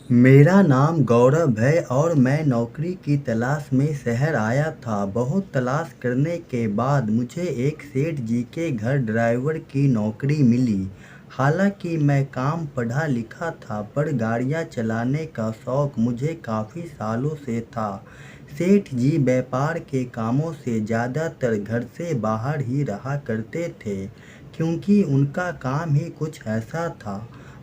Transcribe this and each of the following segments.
मेरा नाम गौरव है और मैं नौकरी की तलाश में शहर आया था। बहुत तलाश करने के बाद मुझे एक सेठ जी के घर ड्राइवर की नौकरी मिली। हालांकि मैं काम पढ़ा लिखा था पर गाड़ियां चलाने का शौक मुझे काफ़ी सालों से था। सेठ जी व्यापार के कामों से ज़्यादातर घर से बाहर ही रहा करते थे, क्योंकि उनका काम ही कुछ ऐसा था।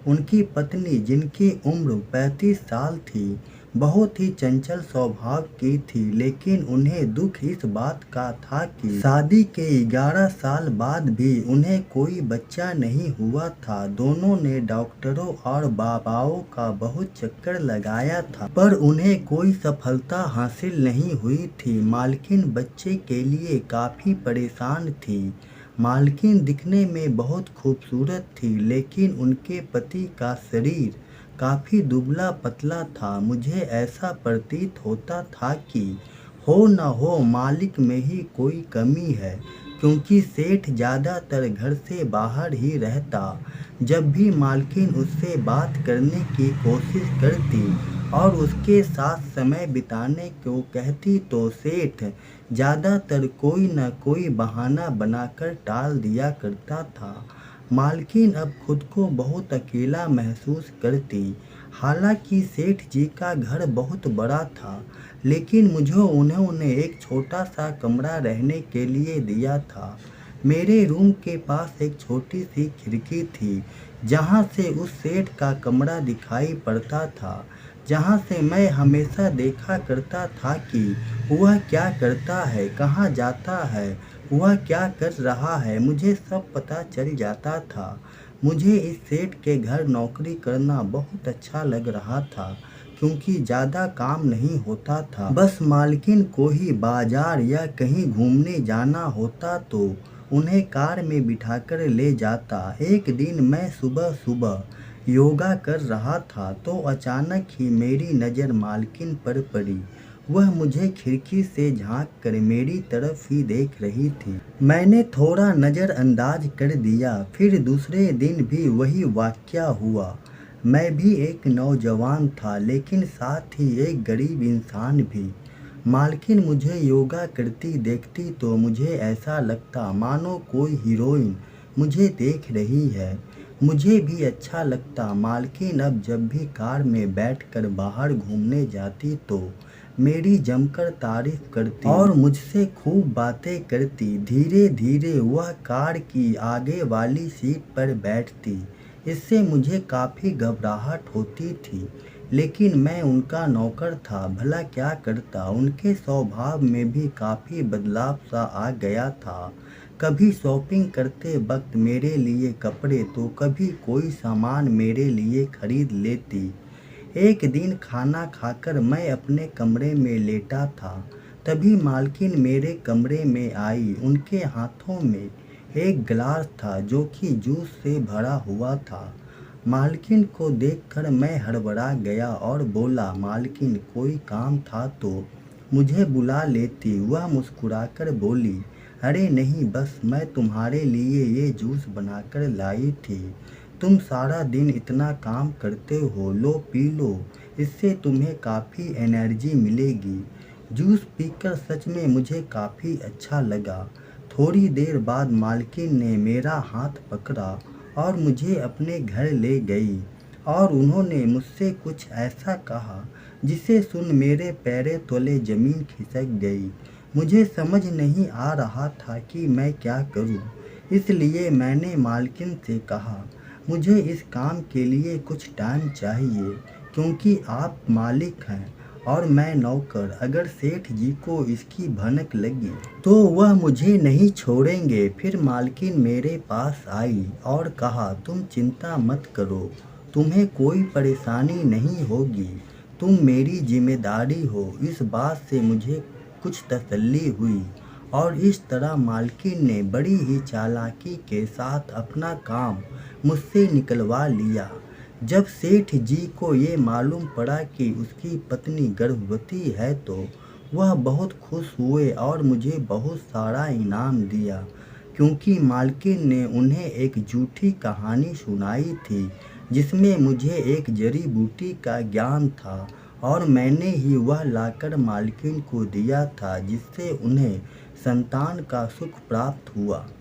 उनकी पत्नी, जिनकी उम्र 35 साल थी, बहुत ही चंचल स्वभाव की थी, लेकिन उन्हें दुख इस बात का था कि शादी के 11 साल बाद भी उन्हें कोई बच्चा नहीं हुआ था। दोनों ने डॉक्टरों और बाबाओं का बहुत चक्कर लगाया था, पर उन्हें कोई सफलता हासिल नहीं हुई थी। मालकिन बच्चे के लिए काफ़ी परेशान थी। मालकिन दिखने में बहुत खूबसूरत थी, लेकिन उनके पति का शरीर काफ़ी दुबला पतला था। मुझे ऐसा प्रतीत होता था कि हो न हो मालिक में ही कोई कमी है, क्योंकि सेठ ज़्यादातर घर से बाहर ही रहता। जब भी मालकिन उससे बात करने की कोशिश करती और उसके साथ समय बिताने को कहती तो सेठ ज़्यादातर कोई न कोई बहाना बनाकर टाल दिया करता था। मालकिन अब खुद को बहुत अकेला महसूस करती। हालांकि सेठ जी का घर बहुत बड़ा था, लेकिन मुझे उन्होंने एक छोटा सा कमरा रहने के लिए दिया था। मेरे रूम के पास एक छोटी सी खिड़की थी, जहाँ से उस सेठ का कमरा दिखाई पड़ता था, जहाँ से मैं हमेशा देखा करता था कि वह क्या करता है, कहाँ जाता है, वह क्या कर रहा है, मुझे सब पता चल जाता था। मुझे इस सेठ के घर नौकरी करना बहुत अच्छा लग रहा था, क्योंकि ज़्यादा काम नहीं होता था। बस मालकिन को ही बाजार या कहीं घूमने जाना होता तो उन्हें कार में बिठाकर ले जाता। एक दिन मैं सुबह सुबह योगा कर रहा था तो अचानक ही मेरी नज़र मालकिन पर पड़ी। वह मुझे खिड़की से झांक कर मेरी तरफ ही देख रही थी। मैंने थोड़ा नज़रअंदाज कर दिया। फिर दूसरे दिन भी वही वाकया हुआ। मैं भी एक नौजवान था, लेकिन साथ ही एक गरीब इंसान भी। मालकिन मुझे योगा करती देखती तो मुझे ऐसा लगता मानो कोई हीरोइन मुझे देख रही है। मुझे भी अच्छा लगता। मालकिन अब जब भी कार में बैठकर बाहर घूमने जाती तो मेरी जमकर तारीफ करती और मुझसे खूब बातें करती। धीरे धीरे वह कार की आगे वाली सीट पर बैठती। इससे मुझे काफ़ी घबराहट होती थी, लेकिन मैं उनका नौकर था, भला क्या करता। उनके स्वभाव में भी काफ़ी बदलाव सा आ गया था। कभी शॉपिंग करते वक्त मेरे लिए कपड़े तो कभी कोई सामान मेरे लिए खरीद लेती। एक दिन खाना खाकर मैं अपने कमरे में लेटा था, तभी मालकिन मेरे कमरे में आई। उनके हाथों में एक गिलास था जो कि जूस से भरा हुआ था। मालकिन को देखकर मैं हड़बड़ा गया और बोला, मालकिन कोई काम था तो मुझे बुला लेती। वह मुस्कुराकर बोली, अरे नहीं, बस मैं तुम्हारे लिए ये जूस बनाकर लाई थी। तुम सारा दिन इतना काम करते हो, लो पी लो, इससे तुम्हें काफ़ी एनर्जी मिलेगी। जूस पीकर सच में मुझे काफ़ी अच्छा लगा। थोड़ी देर बाद मालकिन ने मेरा हाथ पकड़ा और मुझे अपने घर ले गई, और उन्होंने मुझसे कुछ ऐसा कहा जिसे सुन मेरे पैरों तले ज़मीन खिसक गई। मुझे समझ नहीं आ रहा था कि मैं क्या करूं। इसलिए मैंने मालकिन से कहा, मुझे इस काम के लिए कुछ टाइम चाहिए, क्योंकि आप मालिक हैं और मैं नौकर। अगर सेठ जी को इसकी भनक लगी तो वह मुझे नहीं छोड़ेंगे। फिर मालकिन मेरे पास आई और कहा, तुम चिंता मत करो, तुम्हें कोई परेशानी नहीं होगी, तुम मेरी जिम्मेदारी हो। इस बात से मुझे कुछ तसल्ली हुई, और इस तरह मालकिन ने बड़ी ही चालाकी के साथ अपना काम मुझसे निकलवा लिया। जब सेठ जी को ये मालूम पड़ा कि उसकी पत्नी गर्भवती है तो वह बहुत खुश हुए और मुझे बहुत सारा इनाम दिया, क्योंकि मालकिन ने उन्हें एक झूठी कहानी सुनाई थी जिसमें मुझे एक जड़ी बूटी का ज्ञान था और मैंने ही वह लाकर मालकिन को दिया था, जिससे उन्हें संतान का सुख प्राप्त हुआ।